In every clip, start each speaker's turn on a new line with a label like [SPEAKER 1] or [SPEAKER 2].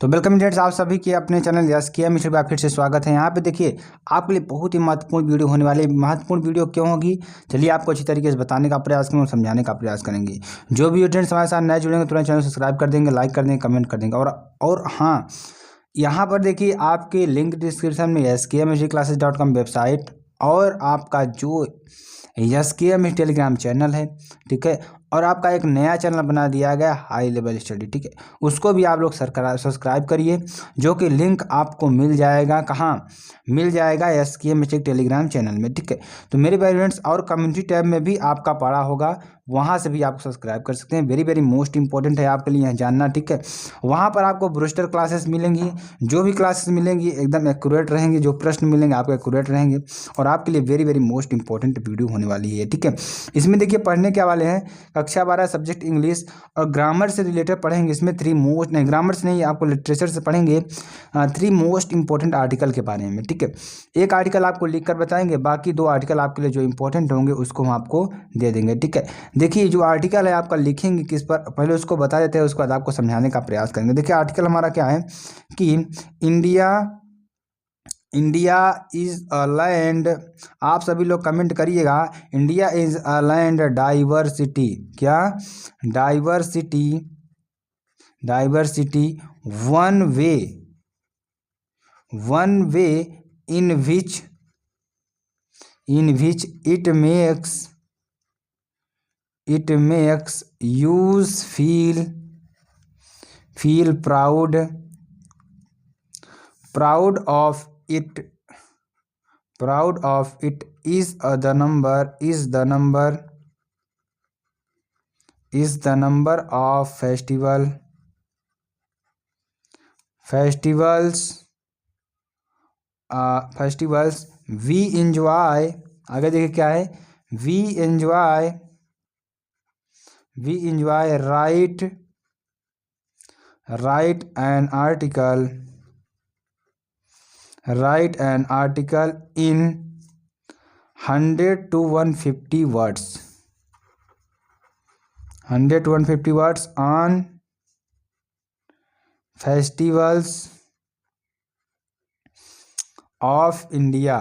[SPEAKER 1] तो welcome friends, आप सभी के अपने चैनल यस के मिश्र में फिर से स्वागत है। यहाँ पे देखिए आपके लिए बहुत ही महत्वपूर्ण वीडियो होने वाली है। महत्वपूर्ण वीडियो क्यों होगी, चलिए आपको अच्छी तरीके से बताने का प्रयास करेंगे और समझाने का प्रयास करेंगे। जो भी फ्रेंड्स हमारे साथ नए जुड़ेंगे तुरंत चैनल सब्सक्राइब कर देंगे, लाइक कर देंगे, कमेंट कर देंगे। और हाँ, यहाँ पर देखिए आपके लिंक डिस्क्रिप्शन में skmsclasses.com वेबसाइट और आपका जो SKM टेलीग्राम चैनल है, ठीक है, और आपका एक नया चैनल बना दिया गया हाई लेवल स्टडी, ठीक है, उसको भी आप लोग सब्सक्राइब करिए, जो कि लिंक आपको मिल जाएगा। कहाँ मिल जाएगा? SKM टेलीग्राम चैनल में, ठीक है। तो मेरे भाई फ्रेंड्स, और कम्युनिटी टैब में भी आपका पड़ा होगा, वहाँ से भी आप सब्सक्राइब कर सकते हैं। वेरी वेरी मोस्ट इंपॉर्टेंट है आपके लिए यहाँ जानना, ठीक है। वहाँ पर आपको ब्रूस्टर क्लासेस मिलेंगी, जो भी क्लासेस मिलेंगी एकदम एक्यूरेट रहेंगी, जो प्रश्न मिलेंगे आपको एक्यूरेट रहेंगे, और आपके लिए very very most important video होने वाली है, ठीक है। इसमें देखिए पढ़ने क्या वाले हैं, कक्षा 12 सब्जेक्ट इंग्लिश और ग्रामर से रिलेटेड पढ़ेंगे। इसमें ग्रामर से नहीं, आपको लिटरेचर से पढ़ेंगे 3 मोस्ट इंपॉर्टेंट आर्टिकल के बारे में, ठीक है। एक आर्टिकल आपको लिख कर बताएंगे, बाकी 2 आर्टिकल आपके लिए जो इंपॉर्टेंट होंगे उसको हम आपको दे देंगे, ठीक है। देखिए जो आर्टिकल है आपका लिखेंगे किस पर, पहले उसको बता देते हैं, उसके बाद आपको समझाने का प्रयास करेंगे। देखिए आर्टिकल हमारा क्या है कि इंडिया इज अ लैंड, आप सभी लोग कमेंट करिएगा, India is a land diversity. क्या? Diversity one way in which it makes you feel proud of it is the number of festivals we enjoy। आगे देखिए क्या है, we enjoy write an article in 100 to 150 words on festivals of India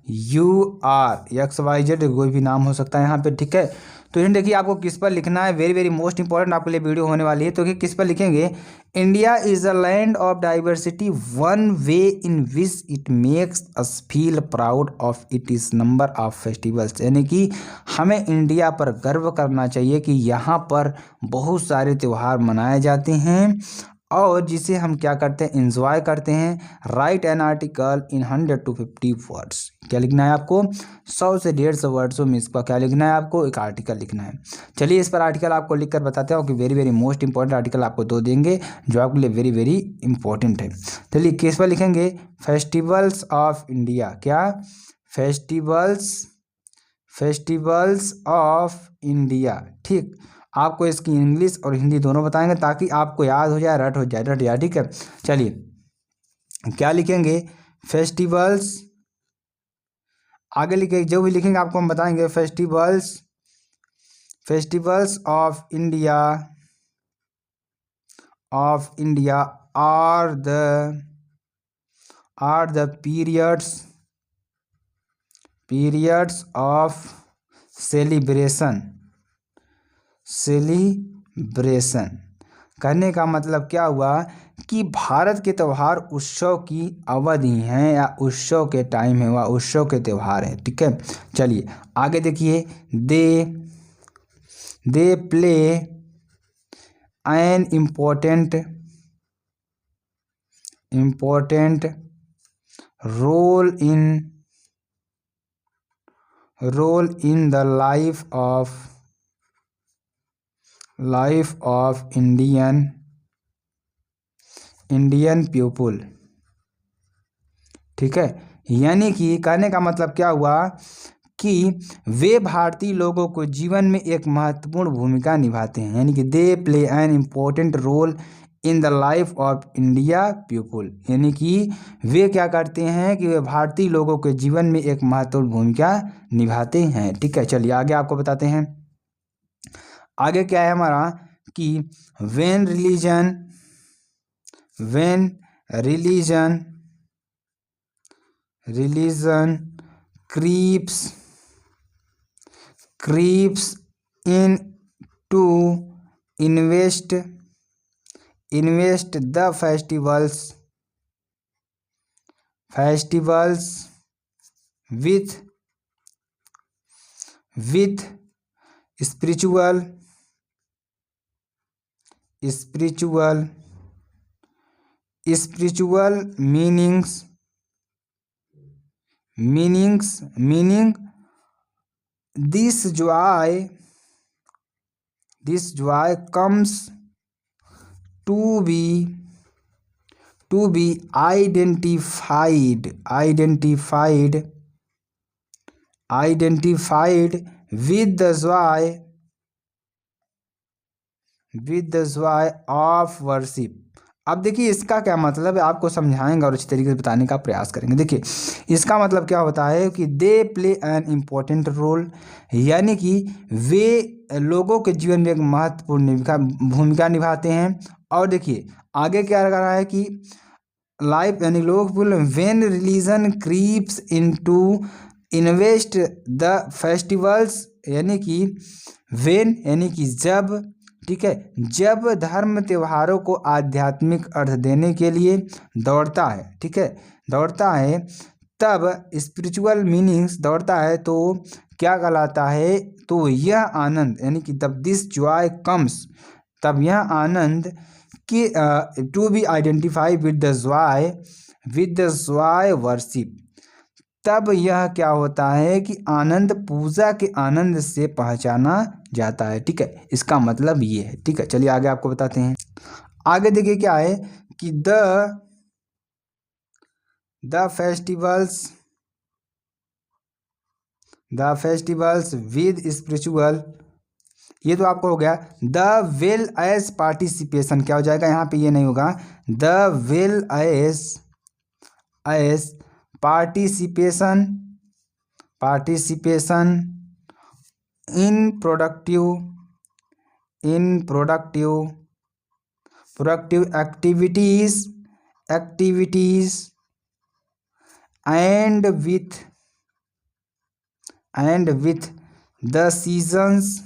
[SPEAKER 1] you are XYZ कोई भी नाम हो सकता है यहाँ पे, ठीक है। तो ये देखिए आपको किस पर लिखना है, वेरी वेरी मोस्ट इंपॉर्टेंट आपके लिए वीडियो होने वाली है। तो किस पर लिखेंगे, India is a land of diversity one way in which it makes us feel proud of it is number of festivals. यानी कि हमें इंडिया पर गर्व करना चाहिए कि यहाँ पर बहुत सारे त्यौहार मनाए जाते हैं और जिसे हम क्या करते हैं, एंजॉय करते हैं। Right an article in 100 to 50 words. क्या लिखना है आपको? 100 से 150 वर्ड्सों में इसका क्या लिखना है, आपको एक आर्टिकल लिखना है। चलिए इस पर आर्टिकल आपको लिखकर बताते हैं कि very very most important article आपको 2 देंगे जो आपके लिए वेरी वेरी इंपॉर्टेंट है। चलिए किस पर लिखेंगे, फेस्टिवल्स ऑफ इंडिया। क्या? फेस्टिवल्स ऑफ इंडिया, ठीक। आपको इसकी इंग्लिश और हिंदी दोनों बताएंगे ताकि आपको याद हो जाए, रट जाए, ठीक है। चलिए क्या लिखेंगे, फेस्टिवल्स, आगे लिखे जो भी लिखेंगे आपको हम बताएंगे, festivals of India are the periods of celebration. कहने का मतलब क्या हुआ कि भारत के त्यौहार उत्सव की अवधि हैं या उत्सव के टाइम है, वह उत्सव के त्यौहार हैं, ठीक है। चलिए आगे देखिए, they play an important role in the life of Indian people, ठीक है। यानी कि कहने का मतलब क्या हुआ कि वे भारतीय लोगों को जीवन में एक महत्वपूर्ण भूमिका निभाते हैं। यानी कि they play an important role in the life of India people, यानी कि वे क्या करते हैं कि वे भारतीय लोगों के जीवन में एक महत्वपूर्ण भूमिका निभाते हैं, ठीक है। चलिए आगे आपको बताते हैं, आगे क्या है हमारा कि when religion creeps in to invest the festivals with spiritual meaning this joy comes to be identified with the joy of worship। अब देखिए इसका क्या मतलब है, आपको समझाएंगे और अच्छी तरीके से बताने का प्रयास करेंगे। देखिए इसका मतलब क्या होता है कि they play an important role, यानी कि वे लोगों के जीवन में एक महत्वपूर्ण भूमिका निभाते हैं। और देखिए आगे क्या लग रहा है कि लाइफ यानी लोग बोले when religion creeps into invest the festivals, यानी कि व्हेन यानी कि जब, ठीक है, जब धर्म त्योहारों को आध्यात्मिक अर्थ देने के लिए दौड़ता है, ठीक है, दौड़ता है, तब स्पिरिचुअल मीनिंग्स दौड़ता है तो क्या कहलाता है, तो यह आनंद यानी कि तब दिस जॉय कम्स, तब यह आनंद कि to be identify with the joy worship, तब यह क्या होता है कि आनंद पूजा के आनंद से पहचाना जाता है। ठीक है, इसका मतलब ये है। ठीक है, चलिए आगे आपको बताते हैं। आगे देखिए क्या है कि द फेस्टिवल्स विद स्पिरिचुअल, ये तो आपको हो गया। द वेल एज पार्टिसिपेशन, क्या हो जाएगा यहाँ पे, ये नहीं होगा। The well as participation in productive activities and with the seasons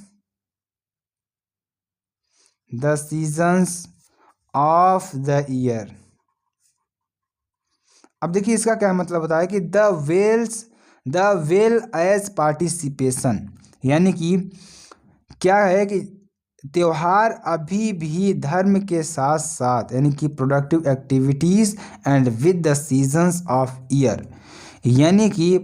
[SPEAKER 1] of the year. अब देखिए इसका क्या मतलब होता है कि द वेल एज पार्टिसिपेशन, यानी कि क्या है कि त्योहार अभी भी धर्म के साथ साथ, यानी कि productive activities and with the seasons of year, यानी कि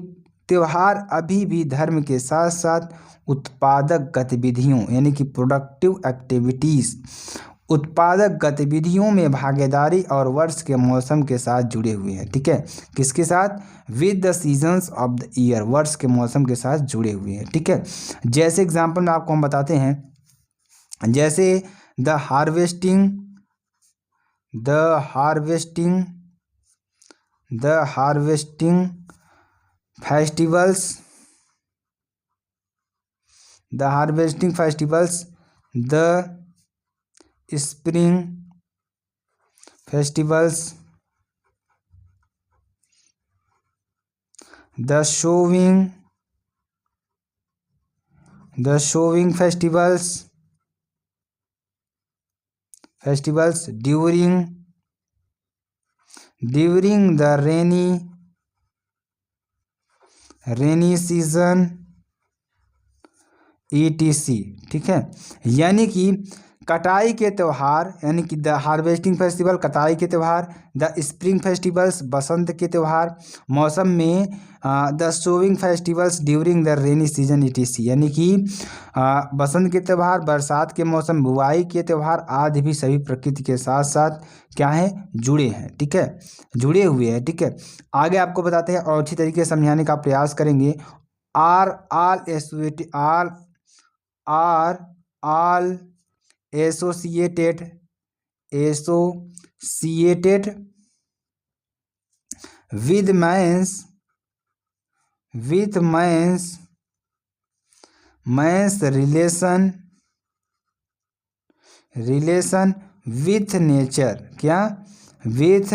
[SPEAKER 1] त्योहार अभी भी धर्म के साथ साथ उत्पादक गतिविधियों, यानी कि प्रोडक्टिव एक्टिविटीज, उत्पादक गतिविधियों में भागीदारी और वर्ष के मौसम के साथ जुड़े हुए हैं। ठीक है, किसके साथ, with the seasons of the year, वर्ष के मौसम के साथ जुड़े हुए हैं। ठीक है, जैसे एग्जांपल में आपको हम बताते हैं, जैसे the harvesting festivals, the spring festivals, the showing festivals during the rainy season ETC। ठीक है, यानी कि कटाई के त्यौहार, यानी कि द हार्वेस्टिंग फेस्टिवल कटाई के त्यौहार, द स्प्रिंग फेस्टिवल्स बसंत के त्यौहार मौसम में, the showing festivals during the rainy season ETC, यानी कि बसंत के त्यौहार, बरसात के मौसम, बुआई के त्यौहार आदि भी सभी प्रकृति के साथ साथ क्या है, जुड़े हैं। ठीक है, जुड़े हुए हैं। ठीक है, आगे आपको बताते हैं और अच्छी तरीके से समझाने का प्रयास करेंगे। Are all associated with man's relation with nature, क्या, विथ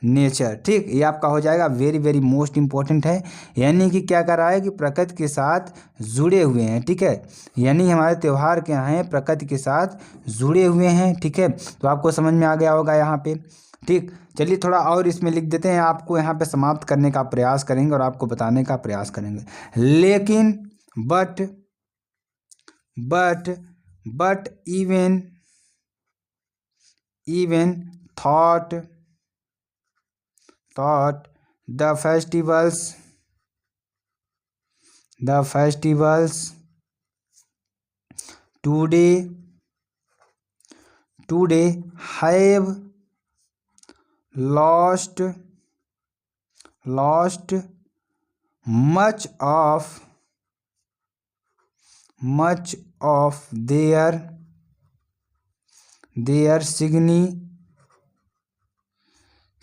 [SPEAKER 1] नेचर। ठीक, ये आपका हो जाएगा वेरी वेरी मोस्ट इंपॉर्टेंट है। यानी कि क्या कर रहा है कि प्रकृति के साथ जुड़े हुए हैं। ठीक है, यानी हमारे त्यौहार क्या हैं, प्रकृति के साथ जुड़े हुए हैं। ठीक है, तो आपको समझ में आ गया होगा यहाँ पे। ठीक, चलिए थोड़ा और इसमें लिख देते हैं, आपको यहाँ पे समाप्त करने का प्रयास करेंगे और आपको बताने का प्रयास करेंगे। लेकिन but even thought the festivals today have lost much of their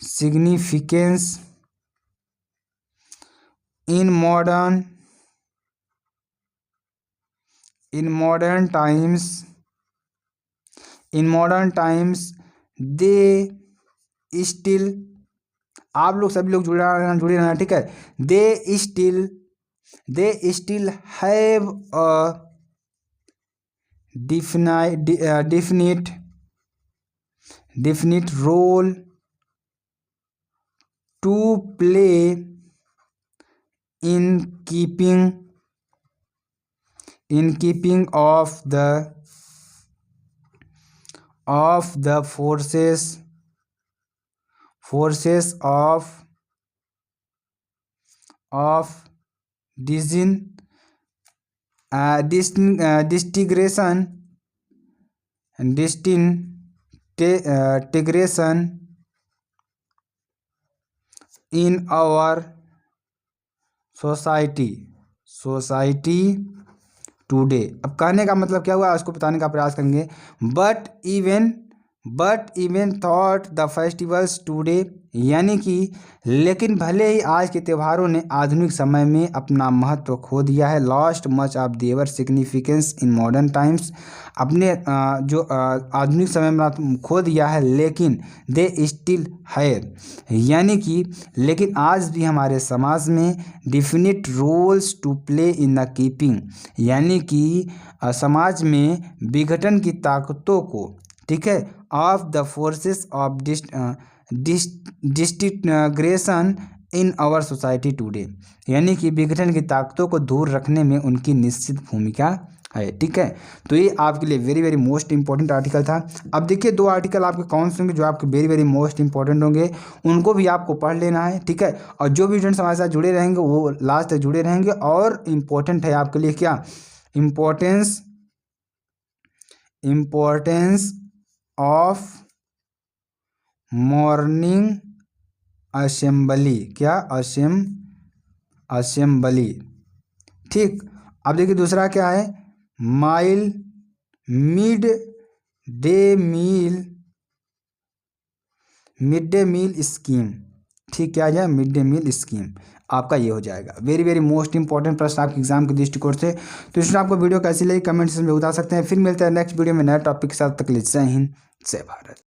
[SPEAKER 1] significance in modern times they still, आप लोग सभी लोग जुड़े रहना। ठीक है, they still have a definite role to play in keeping of the forces of disintegration in our society today. अब कहने का मतलब क्या हुआ, उसको बताने का प्रयास करेंगे। But even thought the festivals today, यानी कि लेकिन भले ही आज के त्योहारों ने आधुनिक समय में अपना महत्व खो दिया है। Lost much of their significance in modern times, अपने जो आधुनिक समय में खो दिया है, लेकिन दे स्टिल है, यानी कि लेकिन आज भी हमारे समाज में definite roles to play in the keeping, यानी कि समाज में विघटन की ताकतों को, ठीक है, of the forces of disintegration in our society today, यानी कि विघटन की ताकतों को दूर रखने में उनकी निश्चित भूमिका है। ठीक है, तो ये आपके लिए very very most important article था। अब देखिए दो आर्टिकल आपके कौन से होंगे जो आपके वेरी वेरी मोस्ट इंपॉर्टेंट होंगे, उनको भी आपको पढ़ लेना है। ठीक है, और जो भी स्टूडेंट्स हमारे साथ जुड़े रहेंगे वो लास्ट तक जुड़े रहेंगे। और इम्पोर्टेंट है आपके लिए क्या, इम्पोर्टेंस ऑफ मॉर्निंग असेंबली, क्या, असेंबली। ठीक, अब देखिए दूसरा क्या है, मिड डे मील स्कीम। ठीक, क्या आ जाए, मिड डे मील स्कीम आपका ये हो जाएगा। वेरी वेरी मोस्ट इंपॉर्टेंट प्रश्न आपके एग्जाम के दृष्टिकोण से। तो इसमें आपको वीडियो कैसी लगी कमेंट सेक्शन में बता सकते हैं। फिर मिलते हैं नेक्स्ट वीडियो में नए टॉपिक के साथ। तक के लिए जय हिंद, जय भारत।